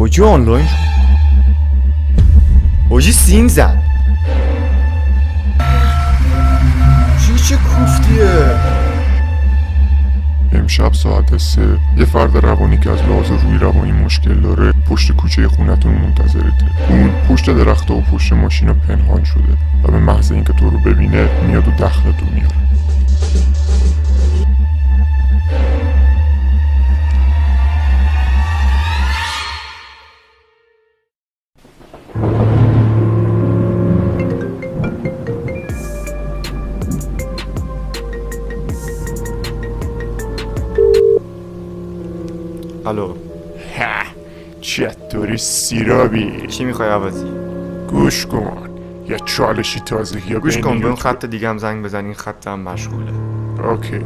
حاجی آنلاین حاجی سین زد. چه کوفتیه. امشب ساعت 3 یه فرد روانی که از لحاظ روی روانی مشکل داره پشت کوچه خونتون منتظرته. اون پشت درخت و پشت ماشینا پنهان شده و به محض اینکه تو رو ببینه میاد و دخلتو میاره. الو، چطوری سیرابی؟ چی میخوای عوضی؟ گوش کن، یه چالشی تازه یا گوش کن، به اون خط دیگه هم زنگ بزن، این خط هم مشغوله. اوکی